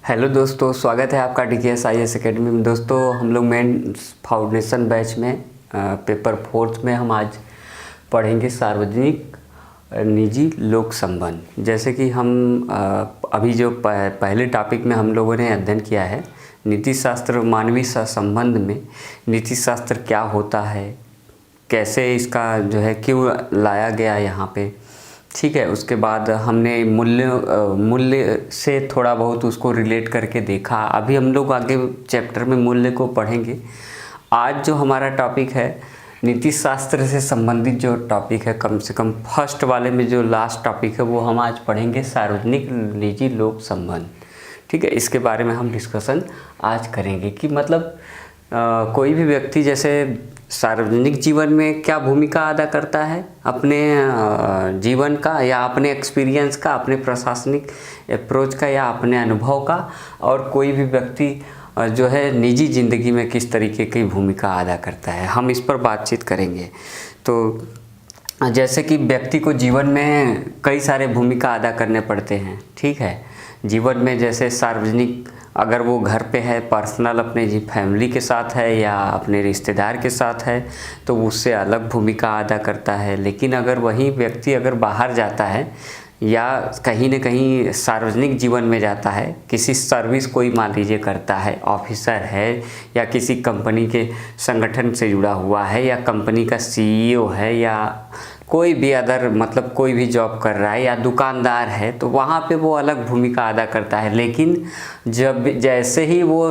Hello दोस्तों, स्वागत है आपका DKSIS एकेडमी में। दोस्तों, हम लोग मेन फाउंडेशन बैच में पेपर 4 में हम आज पढ़ेंगे सार्वजनिक निजी लोक संबंध। जैसे कि हम अभी जो पहले टॉपिक में हम लोगों ने अध्ययन किया है नीति शास्त्र मानवीय संबंध में नीति शास्त्र क्या होता है, कैसे इसका जो है क्यों लाया गया यहाँ पे, ठीक है। उसके बाद हमने मूल्य से थोड़ा बहुत उसको रिलेट करके देखा। अभी हम लोग आगे चैप्टर में मूल्य को पढ़ेंगे। आज जो हमारा टॉपिक है नीति शास्त्र से संबंधित जो टॉपिक है, कम से कम फर्स्ट वाले में जो लास्ट टॉपिक है वो हम आज पढ़ेंगे सार्वजनिक निजी लोक संबंध, ठीक है। इसके बारे में हम डिस्कशन आज करेंगे कि मतलब कोई भी व्यक्ति जैसे सार्वजनिक जीवन में क्या भूमिका अदा करता है अपने जीवन का या अपने एक्सपीरियंस का, अपने प्रशासनिक अप्रोच का या अपने अनुभव का, और कोई भी व्यक्ति जो है निजी ज़िंदगी में किस तरीके की भूमिका अदा करता है, हम इस पर बातचीत करेंगे। तो जैसे कि व्यक्ति को जीवन में कई सारे भूमिका अदा करने पड़ते हैं, ठीक है। जीवन में जैसे सार्वजनिक, अगर वो घर पे है, पर्सनल अपने फैमिली के साथ है या अपने रिश्तेदार के साथ है तो उससे अलग भूमिका अदा करता है। लेकिन अगर वही व्यक्ति अगर बाहर जाता है या कहीं न कहीं सार्वजनिक जीवन में जाता है, किसी सर्विस कोई मान लीजिए करता है, ऑफिसर है या किसी कंपनी के संगठन से जुड़ा हुआ है या कंपनी का CEO है या कोई भी अदर मतलब कोई भी जॉब कर रहा है या दुकानदार है, तो वहाँ पे वो अलग भूमिका अदा करता है। लेकिन जब जैसे ही वो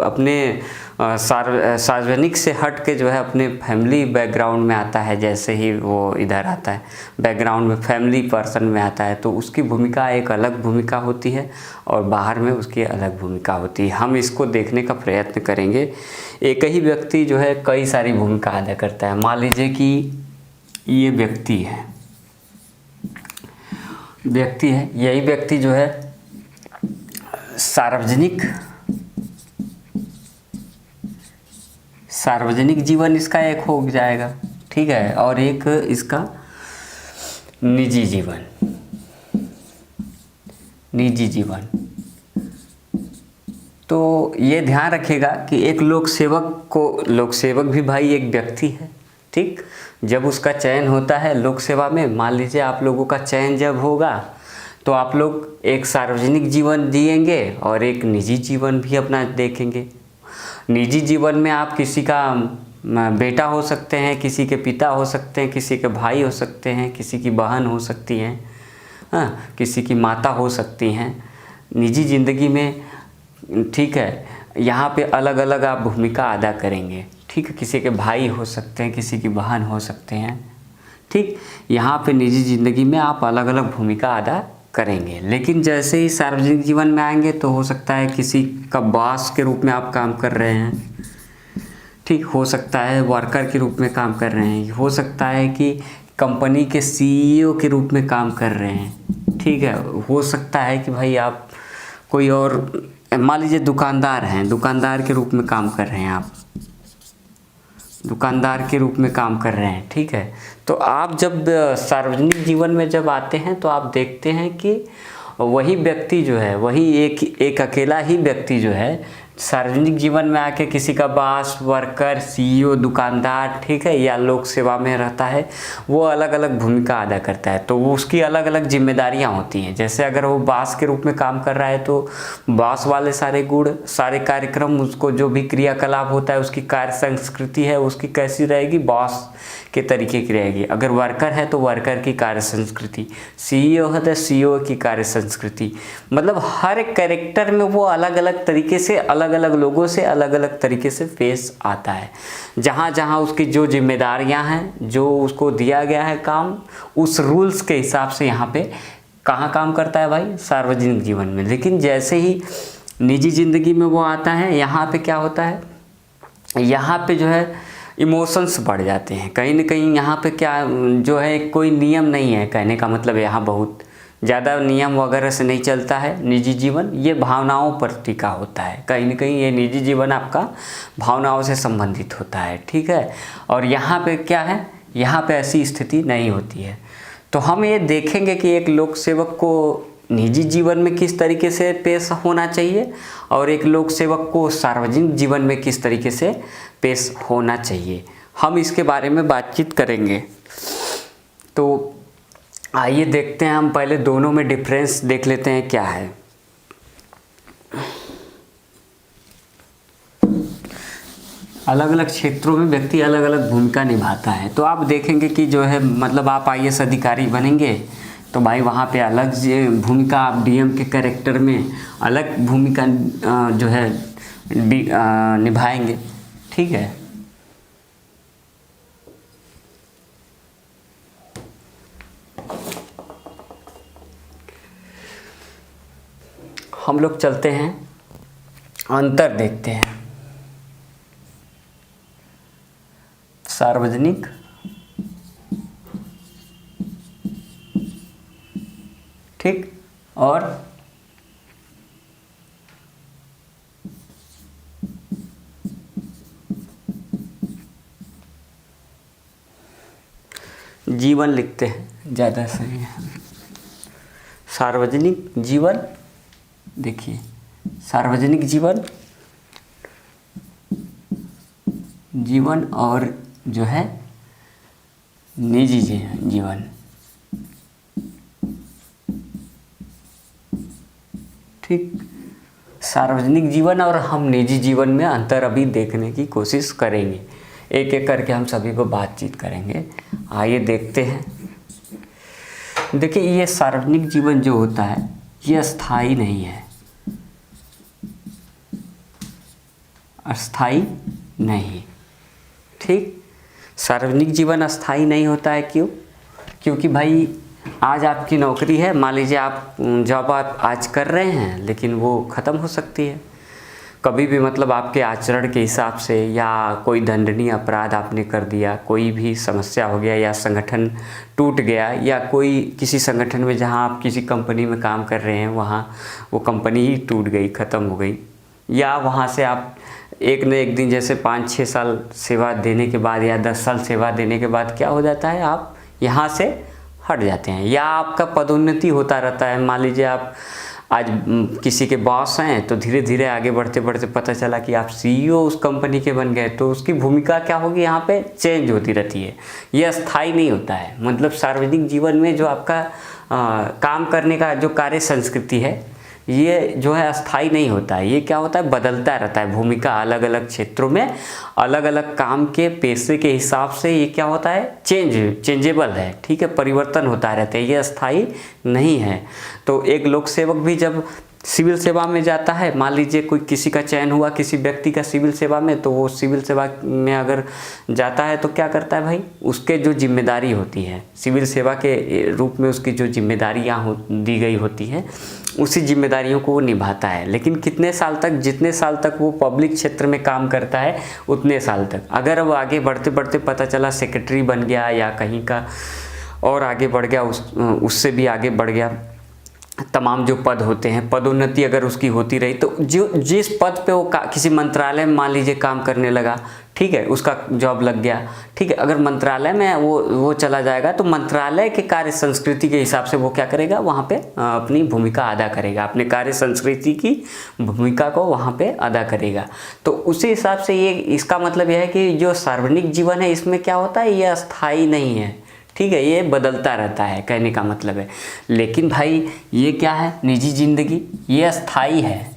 अपने सार्वजनिक से हट के जो है अपने फैमिली बैकग्राउंड में आता है, जैसे ही वो इधर आता है बैकग्राउंड में, फैमिली पर्सन में आता है, तो उसकी भूमिका एक अलग भूमिका होती है और बाहर में उसकी अलग भूमिका होती है। हम इसको देखने का प्रयत्न करेंगे। एक ही व्यक्ति जो है कई सारी भूमिका अदा करता है। मान लीजिए कि ये व्यक्ति है, यही व्यक्ति जो है सार्वजनिक जीवन इसका एक हो जाएगा, ठीक है, और एक इसका निजी जीवन। तो ये ध्यान रखिएगा कि एक लोक सेवक भी भाई एक व्यक्ति है, ठीक। जब उसका चयन होता है लोक सेवा में, मान लीजिए आप लोगों का चयन जब होगा तो आप लोग एक सार्वजनिक जीवन जिएंगे और एक निजी जीवन भी अपना देखेंगे। निजी जीवन में आप किसी का बेटा हो सकते हैं, किसी के पिता हो सकते हैं, किसी के भाई हो सकते हैं, किसी की बहन हो सकती हैं, हाँ, किसी की माता हो सकती हैं निजी ज़िंदगी में, ठीक है। यहाँ पे अलग अलग आप भूमिका अदा करेंगे, ठीक है। किसी के भाई हो सकते हैं, किसी की बहन हो सकते हैं, ठीक। यहाँ पे निजी ज़िंदगी में आप अलग अलग भूमिका अदा करेंगे। लेकिन जैसे ही सार्वजनिक जीवन में आएंगे तो हो सकता है किसी का बॉस के रूप में आप काम कर रहे हैं, ठीक। हो सकता है वर्कर के रूप में काम कर रहे हैं, हो सकता है कि कंपनी के CEO के रूप में काम कर रहे हैं, ठीक है। हो सकता है कि भाई आप कोई और, मान लीजिए दुकानदार हैं, दुकानदार के रूप में काम कर रहे हैं, आप दुकानदार के रूप में काम कर रहे हैं, ठीक है। तो आप जब सार्वजनिक जीवन में जब आते हैं तो आप देखते हैं कि वही व्यक्ति जो है, वही एक अकेला ही व्यक्ति जो है सार्वजनिक जीवन में आके किसी का बॉस, वर्कर, CEO, दुकानदार, ठीक है, या लोक सेवा में रहता है, वो अलग अलग भूमिका अदा करता है। तो वो उसकी अलग अलग जिम्मेदारियां होती हैं। जैसे अगर वो बॉस के रूप में काम कर रहा है तो बॉस वाले सारे गुण, सारे कार्यक्रम, उसको जो भी क्रियाकलाप होता है, उसकी कार्य संस्कृति है उसकी कैसी रहेगी, बॉस के तरीके की रहेगी। अगर वर्कर है तो वर्कर की कार्य संस्कृति, CEO है तो CEO की कार्य संस्कृति, मतलब हर एक कैरेक्टर में वो अलग अलग तरीके से, अलग अलग लोगों से अलग अलग तरीके से फेस आता है। जहाँ जहाँ उसकी जो जिम्मेदारियाँ हैं, जो उसको दिया गया है काम, उस रूल्स के हिसाब से यहाँ पे कहाँ काम करता है भाई, सार्वजनिक जीवन में। लेकिन जैसे ही निजी ज़िंदगी में वो आता है, यहाँ पे क्या होता है, यहाँ पे जो है इमोशंस बढ़ जाते हैं कहीं ना कहीं। यहाँ पे क्या जो है कोई नियम नहीं है, कहने का मतलब यहाँ बहुत ज़्यादा नियम वगैरह से नहीं चलता है निजी जीवन। ये भावनाओं पर टिका होता है, कहीं ना कहीं ये निजी जीवन आपका भावनाओं से संबंधित होता है, ठीक है। और यहाँ पे क्या है, यहाँ पे ऐसी स्थिति नहीं होती है। तो हम ये देखेंगे कि एक लोक सेवक को निजी जीवन में किस तरीके से पेश होना चाहिए और एक लोक सेवक को सार्वजनिक जीवन में किस तरीके से पेश होना चाहिए, हम इसके बारे में बातचीत करेंगे। तो आइए देखते हैं, हम पहले दोनों में डिफरेंस देख लेते हैं क्या है। अलग अलग क्षेत्रों में व्यक्ति अलग अलग भूमिका निभाता है। तो आप देखेंगे कि जो है मतलब आप IAS अधिकारी बनेंगे तो भाई वहाँ पे अलग भूमिका, आप DM के कैरेक्टर में अलग भूमिका जो है निभाएंगे, ठीक है। हम लोग चलते हैं, अंतर देखते हैं। सार्वजनिक ठीक और जीवन लिखते हैं, ज़्यादा सही है। सार्वजनिक जीवन, देखिए सार्वजनिक जीवन और जो है निजी जीवन, ठीक। सार्वजनिक जीवन और हम निजी जीवन में अंतर अभी देखने की कोशिश करेंगे, एक एक करके हम सभी को बातचीत करेंगे। आइए देखते हैं। देखिए ये सार्वजनिक जीवन जो होता है ये अस्थाई नहीं है, अस्थाई नहीं, ठीक। सार्वजनिक जीवन अस्थाई नहीं होता है, क्यों? क्योंकि भाई आज आपकी नौकरी है, मान लीजिए आप जॉब आप आज कर रहे हैं लेकिन वो ख़त्म हो सकती है कभी भी, मतलब आपके आचरण के हिसाब से, या कोई दंडनीय अपराध आपने कर दिया, कोई भी समस्या हो गया, या संगठन टूट गया, या कोई किसी संगठन में जहां आप किसी कंपनी में काम कर रहे हैं वहां वो कंपनी ही टूट गई, ख़त्म हो गई, या वहां से आप एक न एक दिन जैसे 5-6 साल सेवा देने के बाद या 10 साल सेवा देने के बाद क्या हो जाता है, आप यहाँ से हट जाते हैं, या आपका पदोन्नति होता रहता है। मान लीजिए आप आज किसी के बॉस हैं तो धीरे धीरे आगे बढ़ते बढ़ते पता चला कि आप CEO उस कंपनी के बन गए, तो उसकी भूमिका क्या होगी, यहाँ पे चेंज होती रहती है, ये अस्थाई नहीं होता है। मतलब सार्वजनिक जीवन में जो आपका काम करने का जो कार्य संस्कृति है ये जो है अस्थाई नहीं होता है, ये क्या होता है, बदलता रहता है। भूमिका अलग अलग क्षेत्रों में अलग अलग काम के पेशे के हिसाब से ये क्या होता है, चेंजेबल है, ठीक है, परिवर्तन होता रहता है, ये अस्थाई नहीं है। तो एक लोक सेवक भी जब सिविल सेवा में जाता है, मान लीजिए कोई किसी का चयन हुआ किसी व्यक्ति का सिविल सेवा में, तो वो सिविल सेवा में अगर जाता है तो क्या करता है भाई, उसके जो जिम्मेदारी होती है सिविल सेवा के रूप में, उसकी जो जिम्मेदारियाँ दी गई होती है उसी जिम्मेदारियों को वो निभाता है। लेकिन कितने साल तक, जितने साल तक वो पब्लिक क्षेत्र में काम करता है उतने साल तक। अगर वो आगे बढ़ते बढ़ते पता चला सेक्रेटरी बन गया या कहीं का और आगे बढ़ गया, उससे भी आगे बढ़ गया, तमाम जो पद होते हैं, पदोन्नति अगर उसकी होती रही, तो जो जिस पद पे वो किसी मंत्रालय में मान लीजिए काम करने लगा, ठीक है, उसका जॉब लग गया, ठीक है, अगर मंत्रालय में वो चला जाएगा तो मंत्रालय के कार्य संस्कृति के हिसाब से वो क्या करेगा, वहाँ पे अपनी भूमिका अदा करेगा, अपने कार्य संस्कृति की भूमिका को वहाँ पे अदा करेगा। तो उसी हिसाब से ये इसका मतलब यह है कि जो सार्वजनिक जीवन है इसमें क्या होता है, ये अस्थाई नहीं है, ठीक है, ये बदलता रहता है, कहने का मतलब है। लेकिन भाई ये क्या है, निजी जिंदगी, ये अस्थाई है,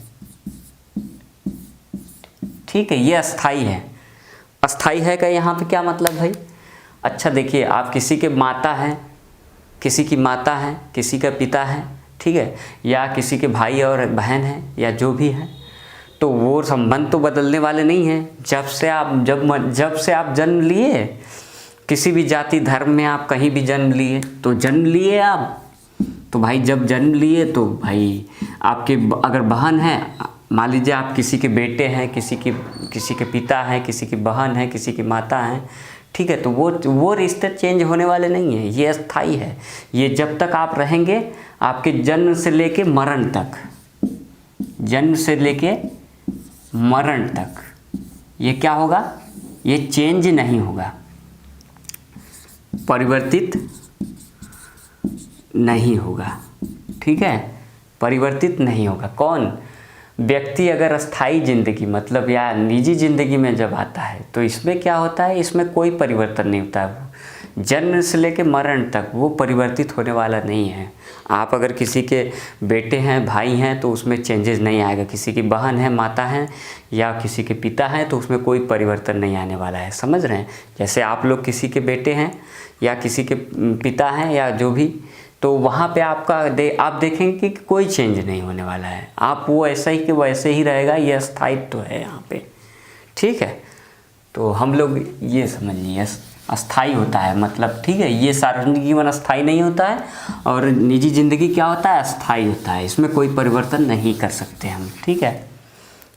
ठीक है, ये अस्थाई है। अस्थाई है का यहाँ पे क्या मतलब भाई, अच्छा देखिए, आप किसी के माता हैं, किसी की माता है, किसी का पिता है, ठीक है, या किसी के भाई और बहन हैं, या जो भी है, तो वो संबंध तो बदलने वाले नहीं हैं। जब से आप जन्म लिए, किसी भी जाति धर्म में आप कहीं भी जन्म लिए, तो जन्म लिए आप, तो भाई जब जन्म लिए तो भाई आपके अगर बहन है, मान लीजिए आप किसी के बेटे हैं, किसी के पिता हैं, किसी की बहन है, किसी की माता हैं, ठीक है, तो वो रिश्ते चेंज होने वाले नहीं हैं, ये अस्थाई है। ये जब तक आप रहेंगे, आपके जन्म से लेके मरण तक, जन्म से लेके मरण तक ये क्या होगा, ये चेंज नहीं होगा, परिवर्तित नहीं होगा, ठीक है। परिवर्तित नहीं होगा। कौन व्यक्ति अगर अस्थाई जिंदगी मतलब या निजी जिंदगी में जब आता है तो इसमें क्या होता है, इसमें कोई परिवर्तन नहीं होता है। जन्म से लेकर मरण तक वो परिवर्तित होने वाला नहीं है। आप अगर किसी के बेटे हैं, भाई हैं तो उसमें चेंजेस नहीं आएगा। किसी की बहन है, माता हैं या किसी के पिता हैं तो उसमें कोई परिवर्तन नहीं आने वाला है। समझ रहे हैं? जैसे आप लोग किसी के बेटे हैं या किसी के पिता हैं या जो भी, तो वहाँ पे आप देखेंगे कि कोई चेंज नहीं होने वाला है। आप वो ऐसा ही कि वैसे ही रहेगा, ये स्थायित्व है यहाँ पे। ठीक है, तो हम लोग ये समझ लिए अस्थाई होता है मतलब, ठीक है, ये सार्वजनिक जीवन अस्थाई नहीं होता है और निजी जिंदगी क्या होता है, अस्थाई होता है। इसमें कोई परिवर्तन नहीं कर सकते हम। ठीक है,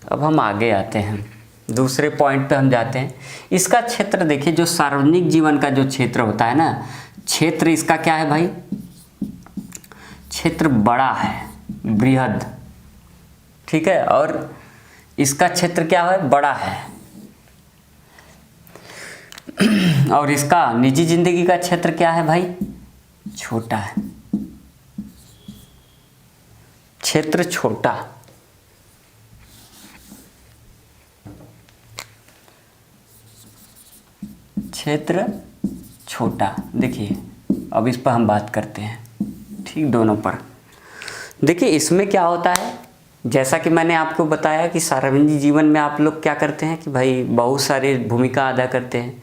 अब हम आगे आते हैं, दूसरे पॉइंट पे हम जाते हैं। इसका क्षेत्र देखिए, जो सार्वजनिक जीवन का जो क्षेत्र होता है ना, क्षेत्र इसका क्या है भाई, क्षेत्र बड़ा है, बृहद। ठीक है, और इसका क्षेत्र क्या है, बड़ा है। और इसका निजी जिंदगी का क्षेत्र क्या है भाई, छोटा है। क्षेत्र छोटा, क्षेत्र छोटा। देखिए अब इस पर हम बात करते हैं, ठीक, दोनों पर। देखिए इसमें क्या होता है, जैसा कि मैंने आपको बताया कि सार्वजनिक जीवन में आप लोग क्या करते हैं कि भाई बहुत सारी भूमिका अदा करते हैं।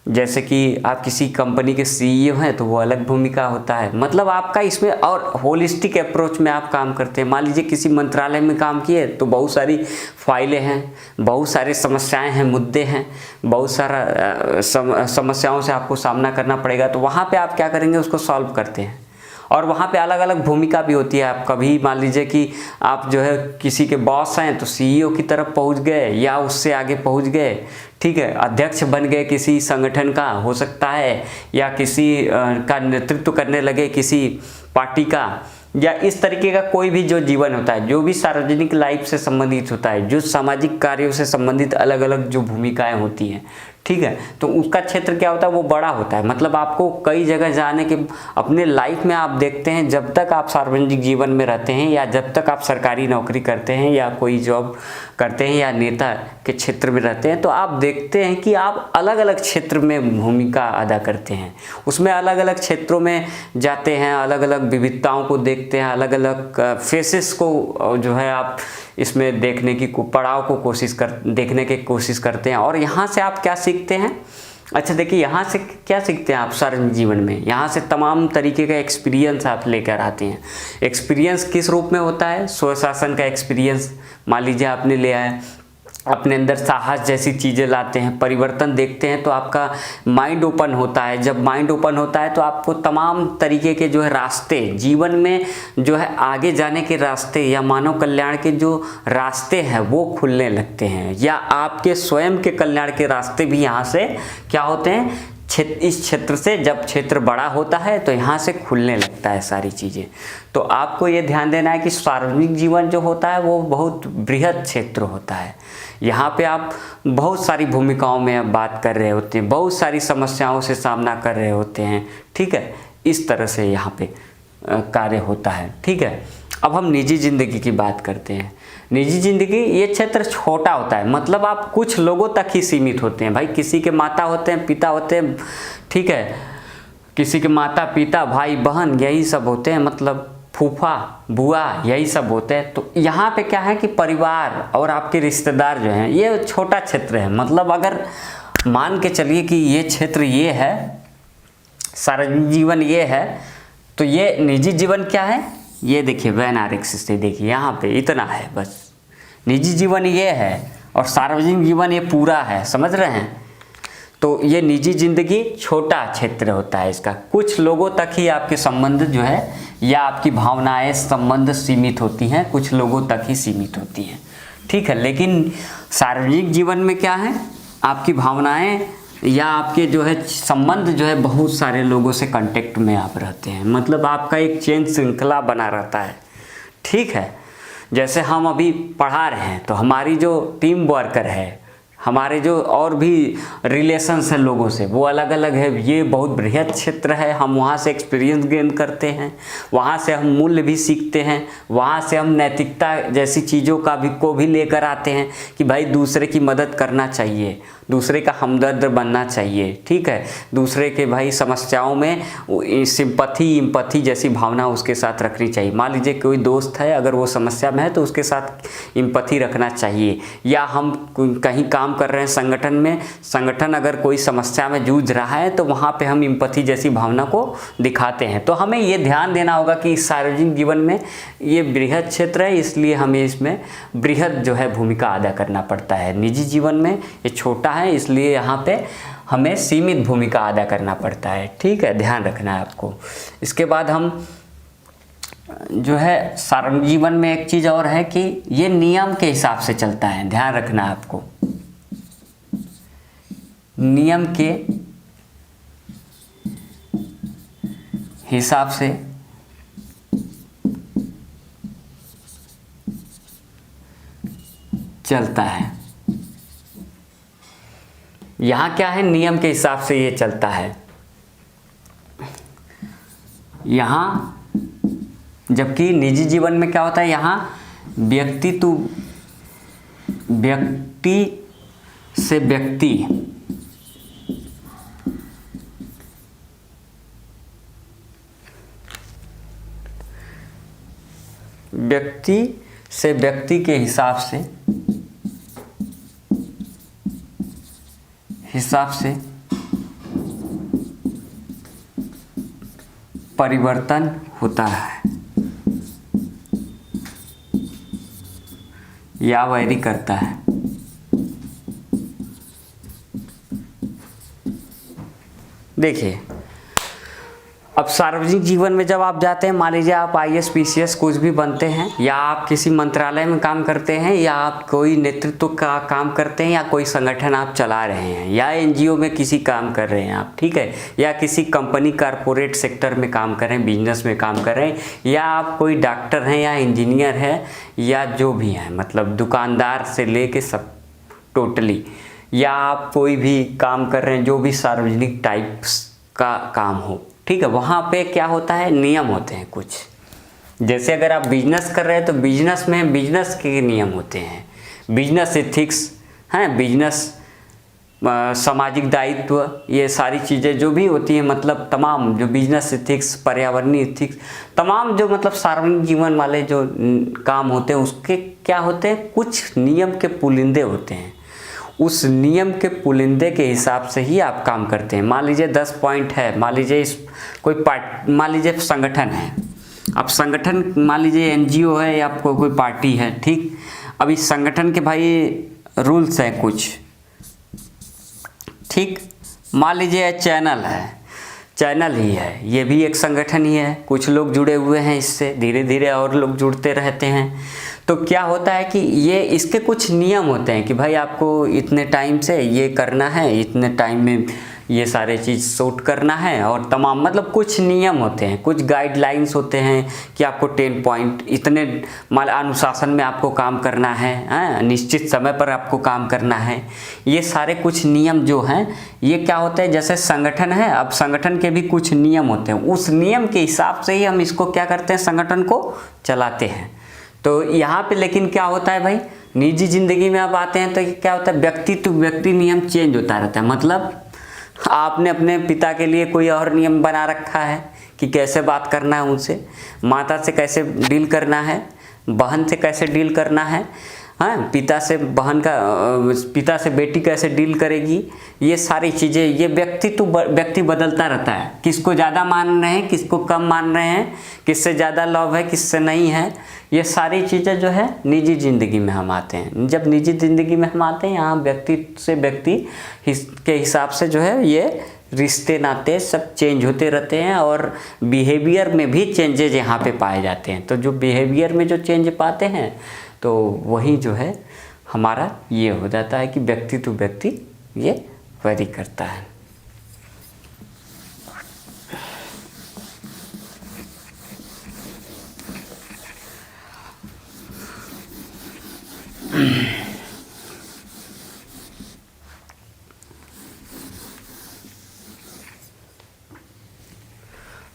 जैसे कि आप किसी कंपनी के सीईओ हैं तो वो अलग भूमिका होता है, मतलब आपका इसमें, और होलिस्टिक अप्रोच में आप काम करते हैं। मान लीजिए किसी मंत्रालय में काम किए तो बहुत सारी फाइलें हैं, बहुत सारी समस्याएं हैं, मुद्दे हैं, बहुत सारा समस्याओं से आपको सामना करना पड़ेगा। तो वहाँ पे आप क्या करेंगे, उसको सॉल्व करते हैं। और वहाँ पे अलग अलग भूमिका भी होती है। आप कभी मान लीजिए कि आप जो है किसी के बॉस हैं तो सीईओ की तरफ पहुँच गए या उससे आगे पहुँच गए, ठीक है, अध्यक्ष बन गए किसी संगठन का हो सकता है, या किसी का नेतृत्व करने लगे किसी पार्टी का, या इस तरीके का कोई भी जो जीवन होता है, जो भी सार्वजनिक लाइफ से संबंधित होता है, जो सामाजिक कार्यों से संबंधित अलग अलग जो भूमिकाएं होती हैं, ठीक है, तो उसका क्षेत्र क्या होता है, वो बड़ा होता है। मतलब आपको कई जगह जाने के, अपने लाइफ में आप देखते हैं जब तक आप सार्वजनिक जीवन में रहते हैं या जब तक आप सरकारी नौकरी करते हैं या कोई जॉब करते हैं या नेता के क्षेत्र में रहते हैं, तो आप देखते हैं कि आप अलग अलग क्षेत्र में भूमिका अदा करते हैं। उसमें अलग अलग क्षेत्रों में जाते हैं, अलग अलग विविधताओं को देखते हैं, अलग अलग फेसेस को जो है आप इसमें देखने की पड़ाव को देखने की कोशिश करते हैं। और यहाँ से आप क्या सीखते हैं, अच्छा देखिए यहाँ से क्या सीखते हैं आप सार्वजनिक जीवन में, यहाँ से तमाम तरीके का एक्सपीरियंस आप लेकर आते हैं। एक्सपीरियंस किस रूप में होता है, स्वशासन का एक्सपीरियंस मान लीजिए आपने ले आए, अपने अंदर साहस जैसी चीज़ें लाते हैं, परिवर्तन देखते हैं तो आपका माइंड ओपन होता है। जब माइंड ओपन होता है तो आपको तमाम तरीके के जो है रास्ते, जीवन में जो है आगे जाने के रास्ते या मानव कल्याण के जो रास्ते हैं वो खुलने लगते हैं, या आपके स्वयं के कल्याण के रास्ते भी यहाँ से क्या होते हैं, इस क्षेत्र से, जब क्षेत्र बड़ा होता है तो यहाँ से खुलने लगता है सारी चीज़ें। तो आपको ये ध्यान देना है कि सार्वजनिक जीवन जो होता है वो बहुत बृहद क्षेत्र होता है। यहाँ पे आप बहुत सारी भूमिकाओं में बात कर रहे होते हैं, बहुत सारी समस्याओं से सामना कर रहे होते हैं, ठीक है, इस तरह से यहाँ पे कार्य होता है। ठीक है, अब हम निजी जिंदगी की बात करते हैं। निजी जिंदगी ये क्षेत्र छोटा होता है, मतलब आप कुछ लोगों तक ही सीमित होते हैं। भाई किसी के माता होते हैं, पिता होते हैं, ठीक है, किसी के माता पिता भाई बहन यही सब होते हैं, मतलब फूफा बुआ यही सब होते हैं। तो यहाँ पे क्या है कि परिवार और आपके रिश्तेदार जो हैं ये छोटा क्षेत्र है। मतलब अगर मान के चलिए कि ये क्षेत्र ये है, सार्वजनिक जीवन ये है, तो ये निजी जीवन क्या है, ये देखिए वेन आर एक्सिस से देखिए यहाँ पे इतना है बस। निजी जीवन ये है और सार्वजनिक जीवन ये पूरा है, समझ रहे हैं। तो ये निजी जिंदगी छोटा क्षेत्र होता है, इसका कुछ लोगों तक ही आपके संबंध जो है या आपकी भावनाएं संबंध सीमित होती हैं, कुछ लोगों तक ही सीमित होती हैं, ठीक है। लेकिन सार्वजनिक जीवन में क्या है, आपकी भावनाएं या आपके जो है संबंध जो है बहुत सारे लोगों से कांटेक्ट में आप रहते हैं, मतलब आपका एक चेन श्रृंखला बना रहता है, ठीक है। जैसे हम अभी पढ़ा रहे हैं तो हमारी जो टीम वर्कर है, हमारे जो और भी रिलेशंस हैं लोगों से वो अलग अलग है। ये बहुत बृहद क्षेत्र है, हम वहाँ से एक्सपीरियंस गेन करते हैं, वहाँ से हम मूल्य भी सीखते हैं, वहाँ से हम नैतिकता जैसी चीज़ों का भी लेकर आते हैं कि भाई दूसरे की मदद करना चाहिए, दूसरे का हमदर्द बनना चाहिए, ठीक है, दूसरे के भाई समस्याओं में सिंपैथी एम्पैथी जैसी भावना उसके साथ रखनी चाहिए। मान लीजिए कोई दोस्त है, अगर वो समस्या में है तो उसके साथ एम्पैथी रखना चाहिए। या हम कहीं काम कर रहे हैं संगठन में, संगठन अगर कोई समस्या में जूझ रहा है तो वहाँ पे हम एम्पैथी जैसी भावना को दिखाते हैं। तो हमें ये ध्यान देना होगा कि सार्वजनिक जीवन में ये बृहद क्षेत्र है, इसलिए हमें इसमें बृहद जो है भूमिका अदा करना पड़ता है। निजी जीवन में ये छोटा है, इसलिए यहाँ पे हमें सीमित भूमिका अदा करना पड़ता है, ठीक है, ध्यान रखना है आपको। इसके बाद हम जो है सार्वजनिक जीवन में एक चीज़ और है कि ये नियम के हिसाब से चलता है, ध्यान रखना है आपको, नियम के हिसाब से चलता है। यहाँ क्या है, नियम के हिसाब से ये चलता है। यहाँ जबकि निजी जीवन में क्या होता है, यहाँ व्यक्ति से व्यक्ति के हिसाब से परिवर्तन होता है या वैरी करता है। देखिए, अब सार्वजनिक जीवन में जब आप जाते हैं, मान लीजिए आप IAS PCS कुछ भी बनते हैं, या आप किसी मंत्रालय में काम करते हैं, या आप कोई नेतृत्व का काम करते हैं, या कोई संगठन आप चला रहे हैं, या NGO में किसी काम कर रहे हैं आप, ठीक है, या किसी कंपनी कॉरपोरेट सेक्टर में काम कर रहे हैं, बिजनेस में काम कर रहे हैं, या आप कोई डॉक्टर हैं या इंजीनियर है या जो भी हैं, मतलब दुकानदार से लेके सब टोटली, या आप कोई भी काम कर रहे हैं जो भी सार्वजनिक टाइप्स का काम हो, ठीक है, वहाँ पे क्या होता है, नियम होते हैं कुछ। जैसे अगर आप बिजनेस कर रहे हैं तो बिजनेस में बिजनेस के नियम होते हैं, बिजनेस एथिक्स हैं, बिजनेस सामाजिक दायित्व, ये सारी चीज़ें जो भी होती हैं, मतलब तमाम जो बिजनेस एथिक्स, पर्यावरणीय एथिक्स, तमाम जो मतलब सार्वजनिक जीवन वाले जो काम होते हैं उसके क्या होते हैं, कुछ नियम के पुलिंदे होते हैं। उस नियम के पुलिंदे के हिसाब से ही आप काम करते हैं। मान लीजिए 10 पॉइंट है, मान लीजिए मान लीजिए संगठन है, अब संगठन मान लीजिए NGO है या कोई पार्टी है, ठीक, अब इस संगठन के भाई रूल्स हैं कुछ, ठीक, मान लीजिए चैनल है, चैनल ही है, ये भी एक संगठन ही है, कुछ लोग जुड़े हुए हैं इससे, धीरे धीरे और लोग जुड़ते रहते हैं। तो क्या होता है कि ये इसके कुछ नियम होते हैं कि भाई आपको इतने टाइम से ये करना है, इतने टाइम में ये सारे चीज़ शूट करना है, और तमाम मतलब कुछ नियम होते हैं, कुछ गाइडलाइंस होते हैं कि आपको 10 पॉइंट इतने अनुशासन में आपको काम करना है, निश्चित समय पर आपको काम करना है। ये सारे कुछ नियम जो हैं ये क्या होते हैं, जैसे संगठन है, अब संगठन के भी कुछ नियम होते हैं, उस नियम के हिसाब से ही हम इसको क्या करते हैं, संगठन को चलाते हैं। तो यहाँ पे लेकिन क्या होता है भाई, निजी ज़िंदगी में आप आते हैं तो क्या होता है, व्यक्ति टू व्यक्ति नियम चेंज होता रहता है। मतलब आपने अपने पिता के लिए कोई और नियम बना रखा है कि कैसे बात करना है उनसे, माता से कैसे डील करना है, बहन से कैसे डील करना है, हाँ, पिता से बेटी कैसे डील करेगी, ये सारी चीज़ें, ये व्यक्ति बदलता रहता है, किसको ज़्यादा मान रहे हैं, किसको कम मान रहे हैं, किससे ज़्यादा लव है, किससे नहीं है, ये सारी चीज़ें जो है निजी ज़िंदगी में हम आते हैं। जब निजी ज़िंदगी में हम आते हैं, यहाँ व्यक्ति से व्यक्ति के हिसाब से जो है ये रिश्ते नाते सब चेंज होते रहते हैं, और बिहेवियर में भी चेंजेज यहाँ पे पाए जाते हैं। तो जो बिहेवियर में जो चेंज पाते हैं तो वही जो है हमारा ये हो जाता है कि व्यक्ति टू व्यक्ति ये वेरी करता है।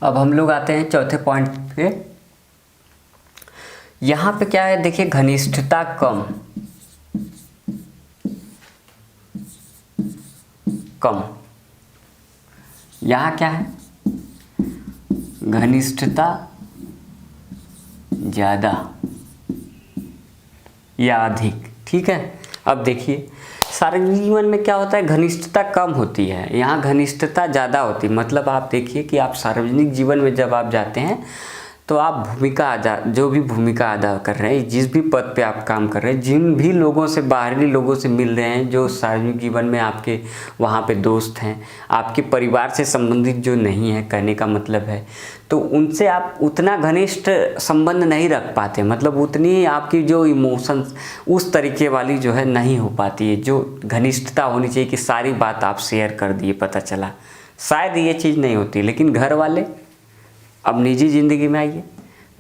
अब हम लोग आते हैं चौथे पॉइंट पे। यहाँ पे क्या है देखिए, घनिष्ठता कम, कम। यहाँ क्या है, घनिष्ठता ज़्यादा या अधिक। ठीक है, अब देखिए सार्वजनिक जीवन में क्या होता है, घनिष्ठता कम होती है, यहाँ घनिष्ठता ज़्यादा होती है। मतलब आप देखिए कि आप सार्वजनिक जीवन में जब आप जाते हैं तो आप जो भी भूमिका अदा कर रहे हैं, जिस भी पद पे आप काम कर रहे हैं, जिन भी लोगों से, बाहरी लोगों से मिल रहे हैं, जो सार्वजनिक जीवन में आपके वहाँ पे दोस्त हैं, आपके परिवार से संबंधित जो नहीं है, कहने का मतलब है, तो उनसे आप उतना घनिष्ठ संबंध नहीं रख पाते। मतलब उतनी आपकी जो इमोशंस उस तरीके वाली जो है नहीं हो पाती है। जो घनिष्ठता होनी चाहिए कि सारी बात आप शेयर कर दिए, पता चला, शायद ये चीज़ नहीं होती। लेकिन घर वाले, अब निजी ज़िंदगी में आइए,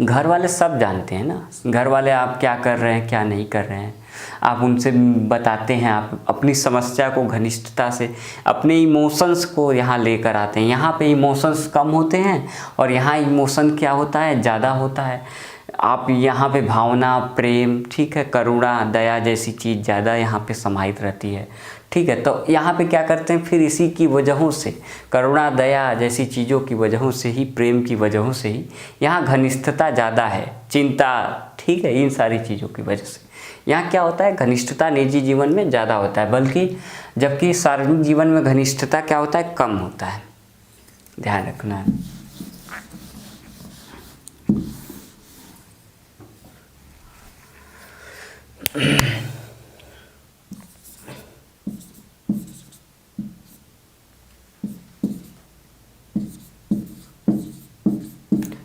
घर वाले सब जानते हैं ना। घर वाले आप क्या कर रहे हैं, क्या नहीं कर रहे हैं, आप उनसे बताते हैं, आप अपनी समस्या को घनिष्ठता से, अपने इमोशंस को यहाँ लेकर आते हैं। यहाँ पे इमोशंस कम होते हैं और यहाँ इमोशन क्या होता है, ज़्यादा होता है। आप यहाँ पे भावना, प्रेम, ठीक है, करुणा, दया जैसी चीज़ ज़्यादा यहाँ पे समाहित रहती है। ठीक है, तो यहाँ पे क्या करते हैं, फिर इसी की वजहों से, करुणा, दया जैसी चीज़ों की वजहों से ही, प्रेम की वजहों से ही यहाँ घनिष्ठता ज़्यादा है। चिंता, ठीक है, इन सारी चीज़ों की वजह से यहाँ क्या होता है, घनिष्ठता निजी जीवन में ज़्यादा होता है, बल्कि जबकि सार्वजनिक जीवन में घनिष्ठता क्या होता है, कम होता है। ध्यान रखना है।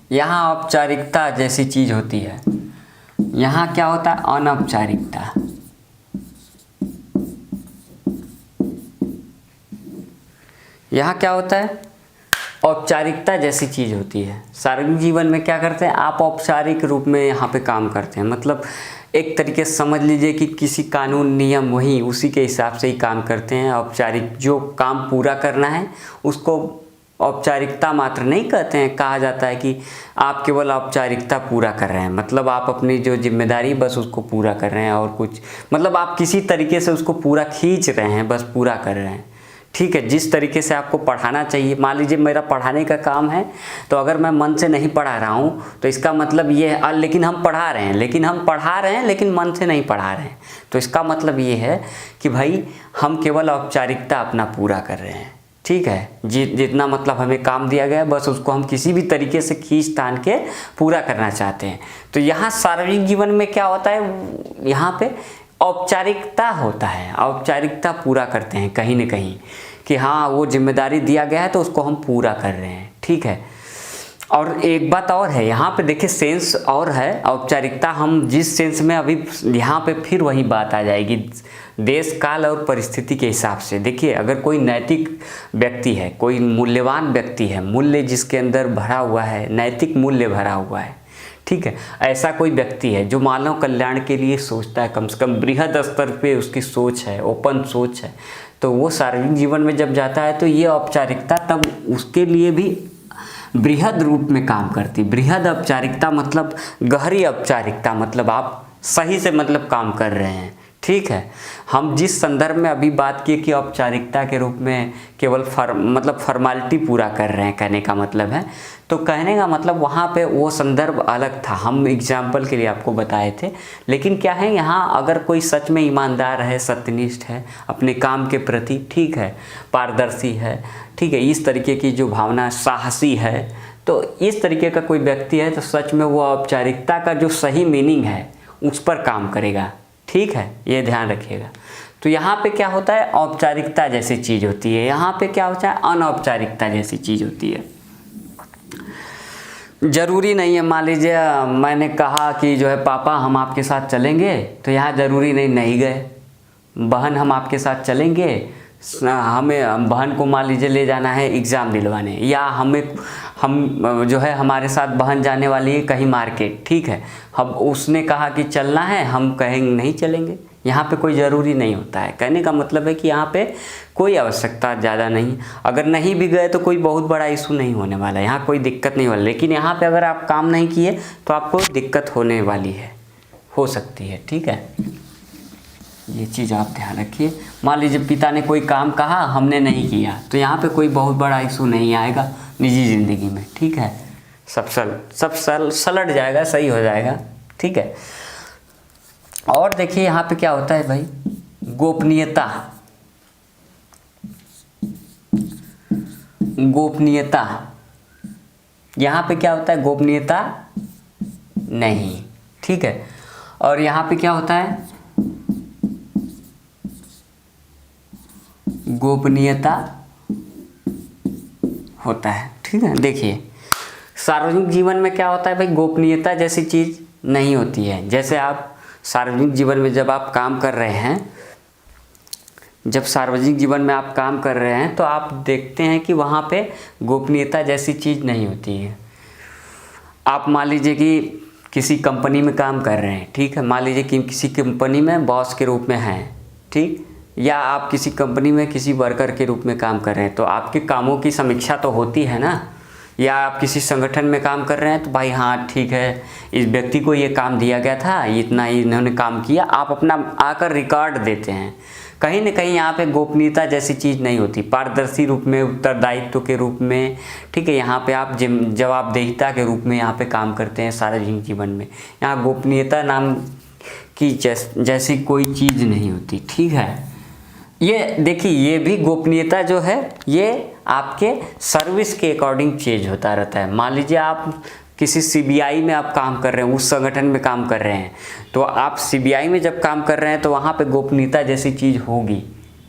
यहाँ औपचारिकता जैसी चीज़ होती है, यहाँ क्या होता है, अनौपचारिकता। यहाँ क्या होता है, औपचारिकता जैसी चीज़ होती है। सार्वजनिक जीवन में क्या करते हैं, आप औपचारिक रूप में यहाँ पे काम करते हैं। मतलब एक तरीके से समझ लीजिए कि किसी कानून, नियम, वही उसी के हिसाब से ही काम करते हैं। औपचारिक जो काम पूरा करना है उसको औपचारिकता मात्र नहीं कहते हैं। कहा जाता है कि आप केवल औपचारिकता पूरा कर रहे हैं, मतलब आप अपनी जो जिम्मेदारी बस उसको पूरा कर रहे हैं, और कुछ मतलब आप किसी तरीके से उसको पूरा खींच रहे हैं, बस पूरा कर रहे हैं। ठीक है, जिस तरीके से आपको पढ़ाना चाहिए, मान लीजिए मेरा पढ़ाने का काम है, तो अगर मैं मन से नहीं पढ़ा रहा हूँ तो इसका मतलब ये है, लेकिन हम पढ़ा रहे हैं, लेकिन मन से नहीं पढ़ा रहे हैं, तो इसका मतलब ये है कि भाई हम केवल औपचारिकता अपना पूरा कर रहे हैं। ठीक है, जितना मतलब हमें काम दिया गया है, बस उसको हम किसी भी तरीके से खींच तान के पूरा करना चाहते हैं। तो यहाँ सार्वजनिक जीवन में क्या होता है, यहाँ पे औपचारिकता होता है, औपचारिकता पूरा करते हैं कहीं न कहीं, कि हाँ वो जिम्मेदारी दिया गया है तो उसको हम पूरा कर रहे हैं। ठीक है, और एक बात और है, यहाँ पे देखिए सेंस और है। औपचारिकता हम जिस सेंस में अभी, यहाँ पे फिर वही बात आ जाएगी, देश, काल और परिस्थिति के हिसाब से। देखिए अगर कोई नैतिक व्यक्ति है, कोई मूल्यवान व्यक्ति है, मूल्य जिसके अंदर भरा हुआ है, नैतिक मूल्य भरा हुआ है, ठीक है, ऐसा कोई व्यक्ति है जो मानव कल्याण के लिए सोचता है, कम से कम बृहद स्तर पे उसकी सोच है, ओपन सोच है, तो वो सार्वजनिक जीवन में जब जाता है तो ये औपचारिकता तब उसके लिए भी बृहद रूप में काम करती। बृहद औपचारिकता मतलब गहरी औपचारिकता, मतलब आप सही से मतलब काम कर रहे हैं। ठीक है, हम जिस संदर्भ में अभी बात की कि औपचारिकता के रूप में केवल मतलब फॉर्मेलिटी पूरा कर रहे हैं, कहने का मतलब है, तो कहने का मतलब वहाँ पे वो संदर्भ अलग था, हम एग्जाम्पल के लिए आपको बताए थे। लेकिन क्या है, यहाँ अगर कोई सच में ईमानदार है, सत्यनिष्ठ है अपने काम के प्रति, ठीक है, पारदर्शी है, ठीक है, इस तरीके की जो भावना, साहसी है, तो इस तरीके का कोई व्यक्ति है तो सच में वो औपचारिकता का जो सही मीनिंग है उस पर काम करेगा। ठीक है, ये ध्यान रखिएगा। तो यहाँ पे क्या होता है, औपचारिकता जैसी चीज़ होती है, यहाँ पे क्या होता है, अनौपचारिकता जैसी चीज़ होती है। ज़रूरी नहीं है, मान लीजिए मैंने कहा कि जो है पापा हम आपके साथ चलेंगे, तो यहाँ ज़रूरी नहीं गए। बहन हम आपके साथ चलेंगे, हमें बहन को मान लीजिए ले जाना है एग्ज़ाम दिलवाने, या हम जो है हमारे साथ बहन जाने वाली है कहीं मार्केट, ठीक है, हम उसने कहा कि चलना है, हम कहेंगे नहीं चलेंगे। यहाँ पे कोई ज़रूरी नहीं होता है। कहने का मतलब है कि यहाँ पे कोई आवश्यकता ज़्यादा नहीं, अगर नहीं भी गए तो कोई बहुत बड़ा इशू नहीं होने वाला है, यहाँ कोई दिक्कत नहीं वाला। लेकिन यहाँ पे अगर आप काम नहीं किए तो आपको दिक्कत होने वाली है, हो सकती है, ठीक है। ये चीज़ आप ध्यान रखिए। मान लीजिए पिता ने कोई काम कहा, हमने नहीं किया, तो यहाँ पे कोई बहुत बड़ा इशू नहीं आएगा निजी ज़िंदगी में, ठीक है। सब सलट जाएगा, सही हो जाएगा, ठीक है। और देखिए यहाँ पे क्या होता है भाई, गोपनीयता। गोपनीयता यहाँ पे क्या होता है, गोपनीयता नहीं, ठीक है। और यहाँ पे क्या होता है, गोपनीयता होता है, ठीक है। देखिए सार्वजनिक जीवन में क्या होता है भाई, गोपनीयता जैसी चीज़ नहीं होती है। जैसे आप सार्वजनिक जीवन में जब आप काम कर रहे हैं, जब सार्वजनिक जीवन में आप काम कर रहे हैं तो आप देखते हैं कि वहाँ पे गोपनीयता जैसी चीज़ नहीं होती है। आप मान लीजिए कि किसी कंपनी में काम कर रहे हैं, ठीक है, मान लीजिए कि किसी कंपनी में बॉस के रूप में हैं, ठीक, या आप किसी कंपनी में किसी वर्कर के रूप में काम कर रहे हैं, तो आपके कामों की समीक्षा तो होती है ना। या आप किसी संगठन में काम कर रहे हैं तो भाई हाँ ठीक है, इस व्यक्ति को ये काम दिया गया था, इतना ही इन्होंने काम किया, आप अपना आकर रिकॉर्ड देते हैं। कहीं ना कहीं यहाँ पे गोपनीयता जैसी चीज़ नहीं होती, पारदर्शी रूप में, उत्तरदायित्व के रूप में, ठीक है। यहाँ पे आप जवाबदेहिता के रूप में यहाँ पे काम करते हैं सार्वजनिक जीवन में। यहाँ गोपनीयता नाम की जैसी कोई चीज़ नहीं होती, ठीक है। ये देखिए, ये भी गोपनीयता जो है ये आपके सर्विस के अकॉर्डिंग चेंज होता रहता है। मान लीजिए आप किसी सीबीआई में आप काम कर रहे हैं, उस संगठन में काम कर रहे हैं, तो आप सीबीआई में जब काम कर रहे हैं तो वहाँ पे गोपनीयता जैसी चीज़ होगी,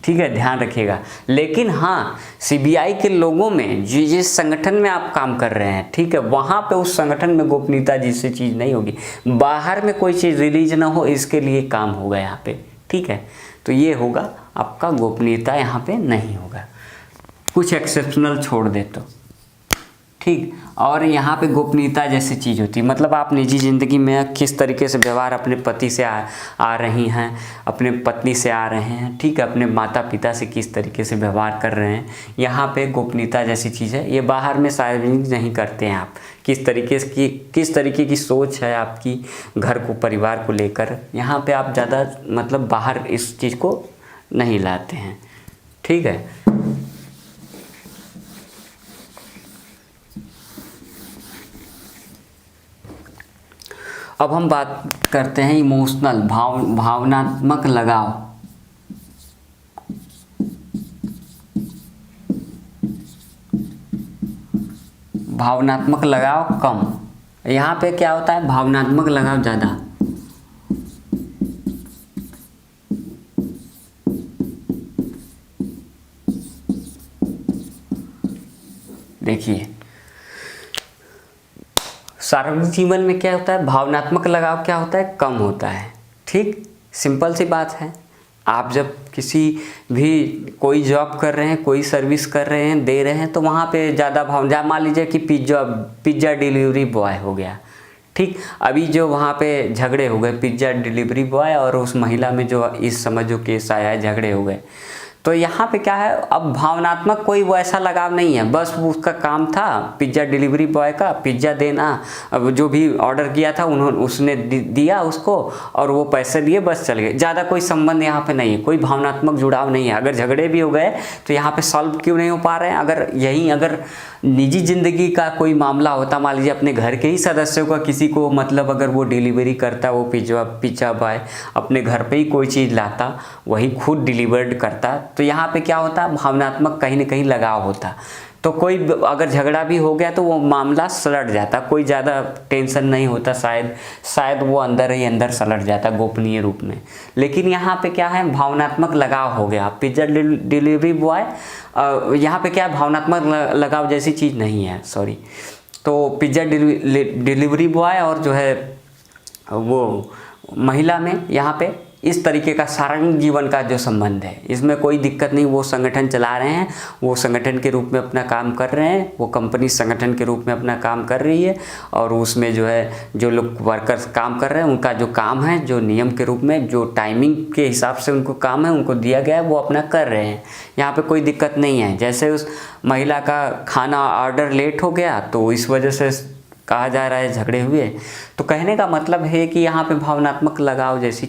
ठीक है, ध्यान रखिएगा। लेकिन हाँ, सीबीआई के लोगों में जिस संगठन में आप काम कर रहे हैं, ठीक है, वहाँ पे उस संगठन में गोपनीयता जैसी चीज़ नहीं होगी। बाहर में कोई चीज़ रिलीज ना हो, इसके लिए काम होगा यहाँ पे, ठीक है। तो ये होगा आपका गोपनीयता, यहाँ पे नहीं होगा, कुछ एक्सेप्शनल छोड़ दे तो, ठीक। और यहाँ पे गोपनीयता जैसी चीज़ होती है, मतलब आप निजी ज़िंदगी में किस तरीके से व्यवहार अपने पति से आ रही हैं, अपने पत्नी से आ रहे हैं, ठीक है, अपने माता पिता से किस तरीके से व्यवहार कर रहे हैं, यहाँ पे गोपनीयता जैसी चीज़ है। ये बाहर में सार्वजनिक नहीं करते हैं आप, किस तरीके की सोच है आपकी घर को, परिवार को लेकर, यहाँ पे आप ज़्यादा मतलब बाहर इस चीज़ को नहीं लाते हैं, ठीक है। अब हम बात करते हैं इमोशनल, भावनात्मक लगाव। भावनात्मक लगाव कम, यहाँ पे क्या होता है, भावनात्मक लगाव ज़्यादा। देखिए सार्वजनिक जीवन में क्या होता है, भावनात्मक लगाव क्या होता है, कम होता है, ठीक, सिंपल सी बात है। आप जब किसी भी कोई जॉब कर रहे हैं, कोई सर्विस कर रहे हैं, दे रहे हैं, तो वहाँ पे ज़्यादा मान लीजिए कि पिज़्ज़ा डिलीवरी बॉय हो गया, ठीक। अभी जो वहाँ पे झगड़े हो गए पिज़्ज़ा डिलीवरी बॉय और उस महिला में जो इस समय जो केस आया है, झगड़े हो गए, तो यहाँ पे क्या है, अब भावनात्मक कोई वैसा लगाव नहीं है, बस उसका काम था पिज़्ज़ा डिलीवरी बॉय का पिज़्ज़ा देना, अब जो भी ऑर्डर किया था उसने दिया उसको और वो पैसे दिए, बस चल गए, ज़्यादा कोई संबंध यहाँ पे नहीं है, कोई भावनात्मक जुड़ाव नहीं है। अगर झगड़े भी हो गए तो यहाँ पे सॉल्व क्यों नहीं हो पा रहे हैं, अगर निजी ज़िंदगी का कोई मामला होता, मान लीजिए अपने घर के ही सदस्यों का किसी को, मतलब अगर वो डिलीवरी करता, वो पिज़्ज़ा बॉय अपने घर पे ही कोई चीज़ लाता, वही खुद डिलीवर्ड करता, तो यहाँ पे क्या होता, भावनात्मक कहीं ना कहीं लगाव होता। तो कोई अगर झगड़ा भी हो गया तो वो मामला सलट जाता, कोई ज़्यादा टेंशन नहीं होता, शायद वो अंदर ही अंदर सलट जाता गोपनीय रूप में। लेकिन यहाँ पे क्या है, भावनात्मक लगाव हो गया। पिज़्ज़ा डिलीवरी बॉय, यहाँ पे क्या है, भावनात्मक लगाव जैसी चीज़ नहीं है, सॉरी। तो पिज़्ज़ा डिलीवरी बॉय और जो है वो महिला में यहाँ पे इस तरीके का सार्वजनिक जीवन का जो संबंध है, इसमें कोई दिक्कत नहीं। वो संगठन चला रहे हैं, वो संगठन के रूप में अपना काम कर रहे हैं, वो कंपनी संगठन के रूप में अपना काम कर रही है, और उसमें जो है जो लोग वर्कर्स काम कर रहे हैं उनका जो काम है, जो नियम के रूप में जो टाइमिंग के हिसाब से उनको काम है उनको दिया गया है, वो अपना कर रहे हैं। यहाँ पे कोई दिक्कत नहीं है। जैसे उस महिला का खाना ऑर्डर लेट हो गया तो इस वजह से कहा जा रहा है झगड़े हुए, तो कहने का मतलब है कि यहाँ पे भावनात्मक लगाव जैसी